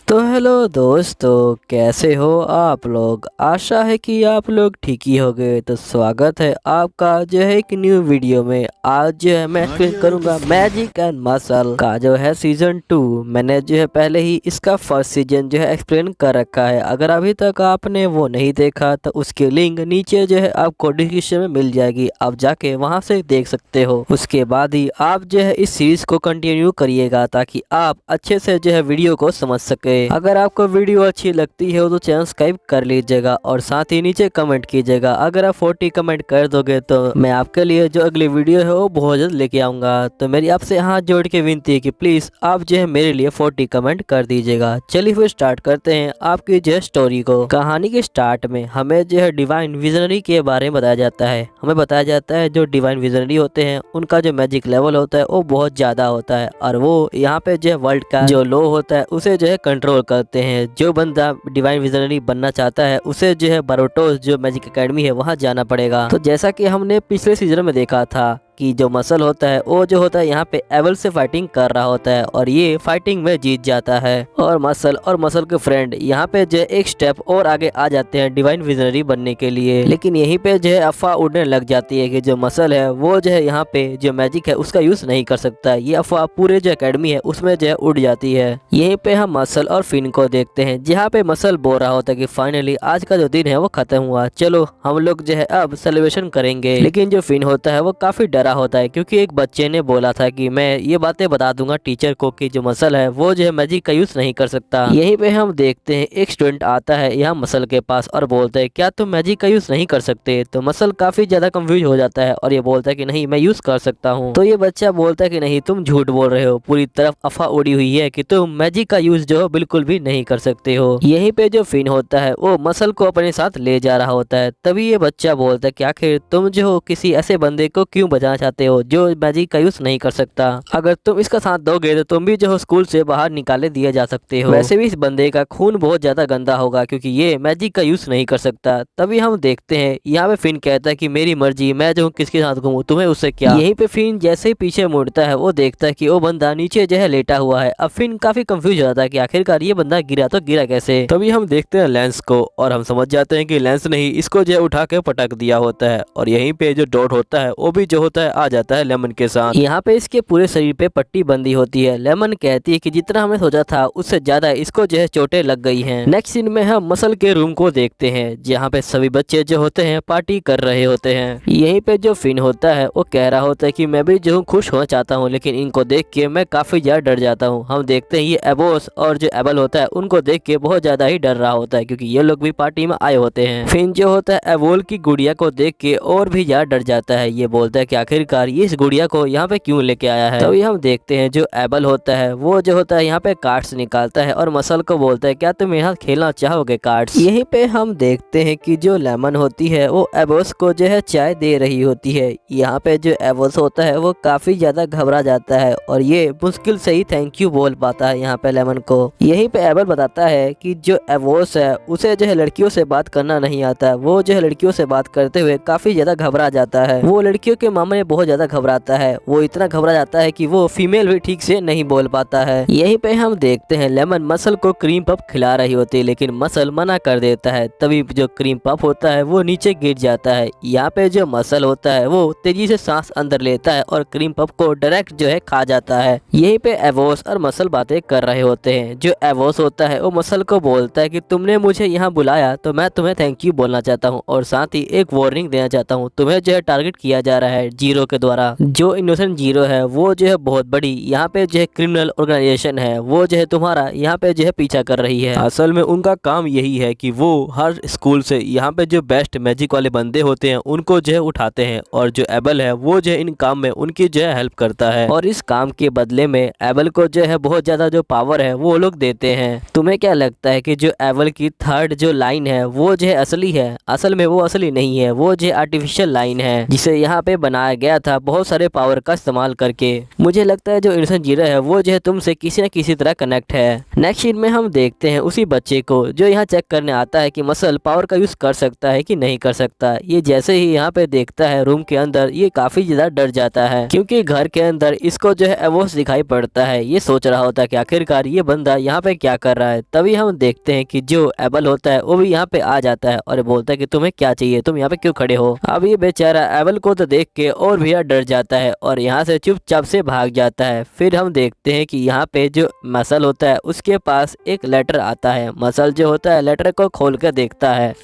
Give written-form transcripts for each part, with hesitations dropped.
तो हेलो दोस्तों, कैसे हो आप लोग। आशा है कि आप लोग ठीक ही होंगे। तो स्वागत है आपका जो है एक न्यू वीडियो में। आज जो है मैं एक्सप्लेन करूंगा मैजिक एंड मसल का जो है सीजन 2। मैंने जो है पहले ही इसका फर्स्ट सीजन जो है एक्सप्लेन कर रखा है। अगर अभी तक आपने वो नहीं देखा तो उसकी लिंक नीचे जो है आपको डिस्क्रिप्शन में मिल जाएगी, आप जाके वहां से देख सकते हो। उसके बाद ही आप जो है इस सीरीज को कंटिन्यू करिएगा ताकि आप अच्छे से जो है वीडियो को समझ सके। अगर आपको वीडियो अच्छी लगती है तो चैनल सब्सक्राइब कर लीजिएगा और साथ ही नीचे कमेंट कीजिएगा। अगर आप 40 कमेंट कर दोगे तो मैं आपके लिए जो अगली वीडियो है वो बहुत जल्द लेके आऊंगा। तो मेरी आपसे हाथ जोड़ के विनती है कि प्लीज आप जो है मेरे लिए 40 कमेंट कर दीजिएगा। चलिए फिर स्टार्ट करते हैं आपकी जो है स्टोरी को। कहानी के स्टार्ट में हमें जो है डिवाइन विजनरी के बारे में बताया जाता है। हमें बताया जाता है जो डिवाइन विजनरी होते हैं उनका जो मैजिक लेवल होता है वो बहुत ज्यादा होता है और वो यहाँ पे जो है वर्ल्ड का जो लो होता है उसे जो है कंट्रोल करते हैं। जो बंदा डिवाइन विजनरी बनना चाहता है उसे जो है बारोटोस जो मैजिक एकेडमी है वहां जाना पड़ेगा। तो जैसा कि हमने पिछले सीजन में देखा था कि जो मसल होता है वो जो होता है यहाँ पे एबल से फाइटिंग कर रहा होता है और ये फाइटिंग में जीत जाता है और मसल के फ्रेंड यहाँ पे जो एक स्टेप और आगे आ जाते हैं डिवाइन विजनरी बनने के लिए। लेकिन यहीं पे जो है अफवाह उड़ने लग जाती है कि जो मसल है वो जो है यहाँ पे जो मैजिक है उसका यूज नहीं कर सकता। ये अफवाह पूरे जो एकेडमी है उसमें जो है उड़ जाती है। यहीं पे हम मसल और फिन को देखते हैं जहाँ पे मसल बोल रहा होता है कि फाइनली आज का जो दिन है वो खत्म हुआ, चलो हम लोग जो है अब सेलिब्रेशन करेंगे। लेकिन जो फिन होता है वो काफी डरा होता है क्योंकि एक बच्चे ने बोला था कि मैं ये बातें बता दूंगा टीचर को कि जो मसल है वो जो है मैजिक का यूज नहीं कर सकता। यहीं पे हम देखते हैं एक स्टूडेंट आता है यहाँ मसल के पास और बोलता है क्या तुम मैजिक का यूज नहीं कर सकते। तो मसल काफी ज्यादा कंफ्यूज हो जाता है और ये बोलता है कि नहीं मैं यूज कर सकता हूँ। तो ये बच्चा बोलता है कि नहीं तुम झूठ बोल रहे हो, पूरी तरफ अफवाह उड़ी हुई है कि तुम मैजिक का यूज जो बिल्कुल भी नहीं कर सकते हो। यहीं पे जो फिन होता है वो मसल को अपने साथ ले जा रहा होता है। तभी ये बच्चा बोलता है कि आखिर तुम जो हो किसी ऐसे बंदे को क्यों बचाना चाहते हो जो मैजिक का यूज नहीं कर सकता। अगर तुम इसका साथ दोगे तो तुम भी जो हो स्कूल से बाहर निकाले दिए जा सकते हो। वैसे भी इस बंदे का खून बहुत ज्यादा गंदा होगा क्योंकि ये मैजिक का यूज नहीं कर सकता। तभी हम देखते हैं यहाँ पे फिन कहता है कि मेरी मर्जी, मैं जो किसके साथ घूमूं तुम्हें उससे क्या। यहीं पे फिन जैसे ही पीछे मुड़ता है वो देखता है कि वो बंदा नीचे जो है लेटा हुआ है। अब फिन काफी कंफ्यूज हो जाता है कि आखिरकार ये बंदा गिरा तो गिरा कैसे। तभी हम देखते हैं लेंस को और हम समझ जाते हैं कि लेंस नहीं इसको जो है उठा के पटक दिया होता है और यहीं पे जो डॉट होता है वो भी जो होता है आ जाता है लेमन के साथ। यहाँ पे इसके पूरे शरीर पे पट्टी बंदी होती है। लेमन कहती है कि जितना हमने सोचा था उससे ज्यादा इसको जो है चोटें लग गई हैं। नेक्स्ट सीन में हम मसल के रूम को देखते हैं जहाँ पे सभी बच्चे जो होते हैं पार्टी कर रहे होते हैं। यहीं पे जो फिन होता है वो कह रहा होता है कि मैं भी जो हूँ खुश होना चाहता हूँ लेकिन इनको देख के मैं काफी ज्यादा डर जाता हूँ। हम देखते हैं ये एबोस और जो एबल होता है उनको देख के बहुत ज्यादा ही डर रहा होता है क्योंकि ये लोग भी पार्टी में आए होते हैं। फिन जो होता है एबोल की गुड़िया को देख के और भी ज्यादा डर जाता है। ये बोलता है कि आखिरकार ये इस गुड़िया को यहाँ पे क्यों लेके आया है। तभी हम देखते हैं जो एबल होता है वो जो होता है यहाँ पे कार्ड्स निकालता है और मसल को बोलता है क्या तुम मेरे साथ खेलना चाहोगे कार्ड्स। यहीं पे हम देखते हैं कि जो लेमन होती है वो एबोस को जो है चाय दे रही होती है। यहाँ पे जो एबोस होता है वो काफी ज्यादा घबरा जाता है और ये मुश्किल से ही थैंक यू बोल पाता है यहाँ पे लेमन को। यहीं पे एबल बताता है कि जो एबोस है उसे जो है लड़कियों से बात करना नहीं आता। वो जो है लड़कियों से बात करते हुए काफी ज्यादा घबरा जाता है। वो लड़कियों के मामले में बहुत ज्यादा घबराता है। वो इतना घबरा जाता है कि वो फीमेल भी ठीक से नहीं बोल पाता है। यहीं पे हम देखते हैं लेमन मसल को क्रीम पफ खिला रही होती है लेकिन मसल मना कर देता है। तभी जो क्रीम पफ होता है वो नीचे गिर जाता है। यहाँ पे जो मसल होता है वो तेजी से सांस अंदर लेता है और क्रीम पफ को डायरेक्ट जो है खा जाता है। यहीं पे एवोस और मसल बातें कर रहे होते हैं। जो एवोस होता है वो मसल को बोलता है कि तुमने मुझे यहाँ बुलाया तो मैं तुम्हें थैंक यू बोलना चाहता हूँ और साथ ही एक वार्निंग देना चाहता हूँ। तुम्हें जो है टारगेट किया जा रहा है जीरो के द्वारा। जो इनोसेंट जीरो है वो जो है बहुत बड़ी यहाँ पे जो है क्रिमिनल ऑर्गेनाइजेशन है। वो जो है तुम्हारा यहाँ पे जो है पीछा कर रही है। असल में उनका काम यही है कि वो हर स्कूल से यहाँ पे जो बेस्ट मैजिक वाले बंदे होते हैं उनको जो है उठाते हैं और जो एबल है वो जो है इन काम में उनकी जो है हेल्प करता है और इस काम के बदले में एबल को जो है बहुत ज्यादा जो पावर है वो लोग देते हैं। तुम्हें क्या लगता है कि जो एबल की थर्ड जो लाइन है वो जो है असली है? असल में वो असली नहीं है, वो जो आर्टिफिशियल लाइन है जिसे यहाँ पे बनाया गया था बहुत सारे पावर का इस्तेमाल करके। मुझे लगता है जो इनोसेंट जीरो है वो जो है तुमसे किसी न किसी तरह कनेक्ट है। नेक्स्ट सीन में हम देखते हैं उसी बच्चे को जो यहाँ चेक करने आता है कि मसल पावर का यूज कर सकता है कि नहीं कर सकता। ये जैसे ही यहाँ पे देखता है रूम के अंदर, ये काफी ज्यादा डर जाता है क्योंकि घर के अंदर इसको जो है एवोस दिखाई पड़ता है। ये सोच रहा होता है कि आखिरकार ये बंदा यहाँ पे क्या कर रहा है। तभी हम देखते हैं कि जो एबल होता है वो भी यहाँ पे आ जाता है और बोलता है कि तुम्हें क्या चाहिए, तुम यहाँ पे क्यों खड़े हो। अब ये बेचारा एबल को तो देख के और भी डर जाता है और यहाँ से चुपचाप से भाग जाता है। फिर हम देखते हैं कि यहाँ पे जो मसल होता है उसके पास एक लेटर आता है। मसल जो होता है लेटर को खोल कर देखता है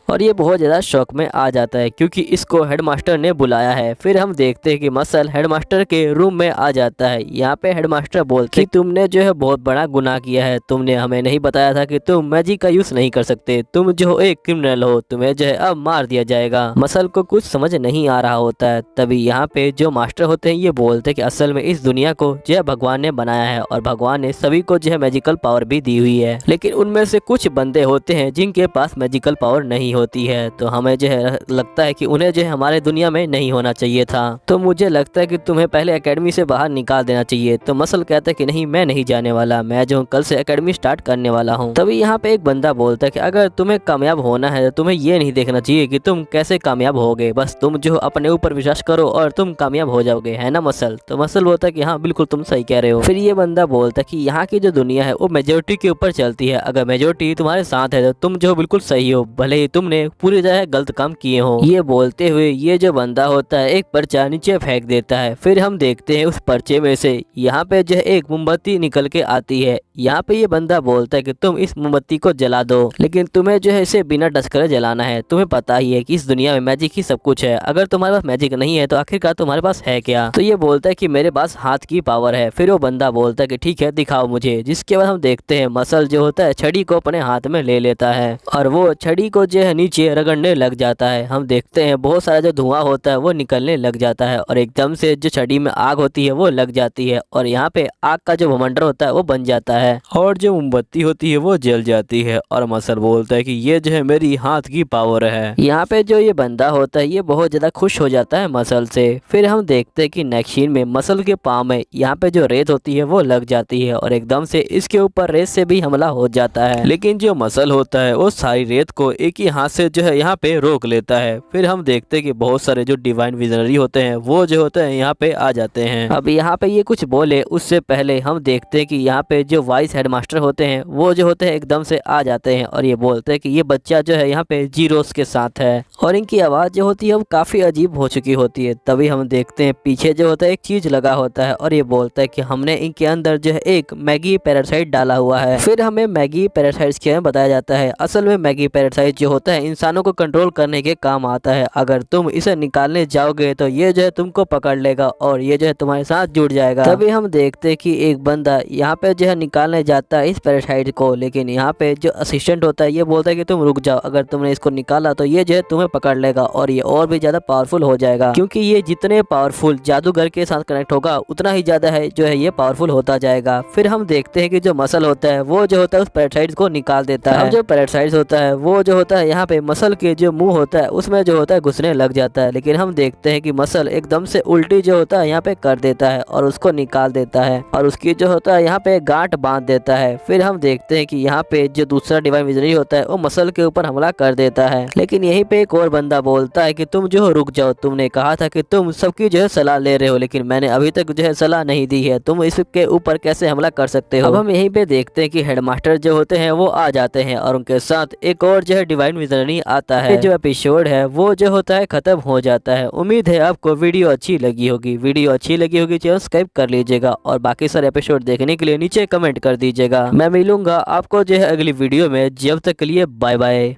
और ये बहुत ज़्यादा शौक में आ जाता है क्योंकि इसको हेडमास्टर ने बुलाया है। फिर हम देखते हैं कि मसल हेडमास्टर के रूम में आ जाता है। यहाँ पे हेडमास्टर बोलते हैं कि तुमने जो है बहुत बड़ा गुनाह किया है, तुमने हमें नहीं बताया था कि तुम मैजिक का यूज़ नहीं कर सकते, तुम जो एक क्रिमिनल हो, तुम्हें जो है अब मार दिया जाएगा। मसल को कुछ समझ नहीं आ रहा होता है। तभी यहाँ पे जो मास्टर होते हैं ये बोलते हैं कि असल में इस दुनिया को जो है भगवान ने बनाया है और भगवान ने सभी को जो है मैजिकल पावर भी दी हुई है, लेकिन उनमें से कुछ बंदे होते हैं जिनके पास मैजिकल पावर नहीं होती है। तो हमें जो है लगता है कि उन्हें जो है हमारे दुनिया में नहीं होना चाहिए था। तो मुझे लगता है कि तुम्हें पहले एकेडमी से बाहर निकाल देना चाहिए। तो मसल कहता है कि नहीं, मैं नहीं जाने वाला, मैं जो कल से एकेडमी स्टार्ट करने वाला हूँ। तभी यहाँ पे एक बंदा बोलता है कि अगर तुम्हें कामयाब होना है तो तुम्हें ये नहीं देखना चाहिए कि तुम कैसे कामयाब होगे, बस तुम जो अपने ऊपर विश्वास करो और तुम कामयाब हो जाओगे, है ना मसल। तो मसल बोलता है कि हाँ बिल्कुल तुम सही कह रहे हो। फिर ये बंदा बोलता है कि यहाँ की जो दुनिया है वो मेजोरिटी के ऊपर चलती है, अगर मेजोरिटी तुम्हारे साथ है तो तुम जो बिल्कुल सही हो, भले ही तुमने पूरी तरह गलत काम किए हो। ये बोलते हुए ये जो बंदा होता है एक पर्चा नीचे फेंक देता है। फिर हम देखते हैं उस पर्चे में से यहाँ पे जो है एक मोमबत्ती निकल के आती है। यहाँ पे ये बंदा बोलता है कि तुम इस मोमबत्ती को जला दो, लेकिन तुम्हें जो है इसे बिना टच करे जलाना है। तुम्हें पता ही है कि इस दुनिया में मैजिक ही सब कुछ है, अगर तुम्हारे पास मैजिक नहीं है तो आखिरकार तुम्हारे पास है क्या। तो ये बोलता है कि मेरे पास हाथ की पावर है। फिर वो बंदा बोलता है कि ठीक है दिखाओ मुझे। जिसके बाद हम देखते हैं मसल जो होता है छड़ी को अपने हाथ में ले लेता है और वो छड़ी को जो है नीचे रगड़ने लग जाता है। हम देखते हैं बहुत सारा जो धुआं होता है वो निकलने लग जाता है और एकदम से जो छड़ी में आग होती है वो लग जाती है और यहाँ पे आग का जो भमंडर होता है वो बन जाता है और जो मोमबत्ती होती है वो जल जाती है। और मसल बोलता है कि ये जो है मेरी हाथ की पावर है। यहाँ पे जो ये बंदा होता है ये बहुत ज्यादा खुश हो जाता है मसल से। फिर हम देखते हैं कि नेक्स्ट सीन में मसल के पाँव में यहाँ पे जो रेत होती है वो लग जाती है और एकदम से इसके ऊपर रेत से भी हमला हो जाता है, लेकिन जो मसल होता है वो सारी रेत को एक ही हाथ से जो है यहाँ पे रोक लेता है। फिर हम देखते हैं कि बहुत सारे जो डिवाइन विजनरी होते हैं वो जो होते हैं यहाँ पे आ जाते हैं। अब यहाँ पे ये कुछ बोले उससे पहले हम देखते हैं कि यहाँ पे जो वाइस हेडमास्टर होते हैं वो जो होते हैं एकदम से आ जाते हैं और ये बोलते हैं कि ये बच्चा जो है यहाँ पे जीरोस के साथ है और इनकी आवाज़ जो होती है वो काफ़ी अजीब हो चुकी होती है। तभी हम देखते हैं पीछे जो होता है एक चीज़ लगा होता है और ये बोलता है कि हमने इनके अंदर जो है एक मैगी पैरासाइट डाला हुआ है। फिर हमें मैगी पैरासाइट्स के बारे में बताया जाता है। असल में मैगी पैरासाइट जो होता है इंसानों को कंट्रोल करने के काम आता है। अगर तुम इसे निकालने जाओगे तो ये जो है तुमको पकड़ लेगा और ये जो है तुम्हारे साथ जुड़ जाएगा। तभी हम देखते हैं कि एक बंदा यहाँ पे जो है निकालने जाता है इस पैरासाइट को, लेकिन यहाँ पे जो असिस्टेंट होता है ये बोलता है कि तुम रुक जाओ, अगर तुमने इसको निकाला तो ये जो है तुम्हें पकड़ लेगा और ये और भी ज्यादा पावरफुल हो जाएगा, क्योंकि ये जितने पावरफुल जादूगर के साथ कनेक्ट होगा उतना ही ज्यादा है जो है ये पावरफुल होता जाएगा। फिर हम देखते हैं कि जो मसल होता है वो जो होता है उस पैरासाइट को निकाल देता है। जो पैरासाइट होता है वो जो होता है यहाँ पे मसल के जो मुंह होता है उसमें जो होता है घुसने लग जाता है, लेकिन हम देखते हैं कि मसल एकदम से उल्टी जो होता है यहाँ पे कर देता है और उसको निकाल देता है और उसकी जो होता है यहाँ पे गांठ बांध देता है। फिर हम देखते हैं कि यहाँ पे जो दूसरा डिवाइन विजनरी होता है वो मसल के ऊपर हमला कर देता है, लेकिन यहीं पे एक और बंदा बोलता है कि तुम जो रुक जाओ, तुमने कहा था कि तुम सबकी जो है सलाह ले रहे हो, लेकिन मैंने अभी तक जो है सलाह नहीं दी है, तुम इसके ऊपर कैसे हमला कर सकते हो। अब हम यहीं पे देखते हैं कि हेडमास्टर जो होते हैं वो आ जाते हैं और उनके साथ एक और जो है डिवाइन विजनरी आता है। जो एपिसोड है वो जो होता है खत्म हो जाता है। उम्मीद है आपको वीडियो अच्छी लगी होगी। वीडियो अच्छी लगी होगी चैनल सब्सक्राइब कर लीजिएगा और बाकी सारे एपिसोड देखने के लिए नीचे कमेंट कर दीजिएगा। मैं मिलूंगा आपको जो है अगली वीडियो में। जब तक के लिए बाय बाय।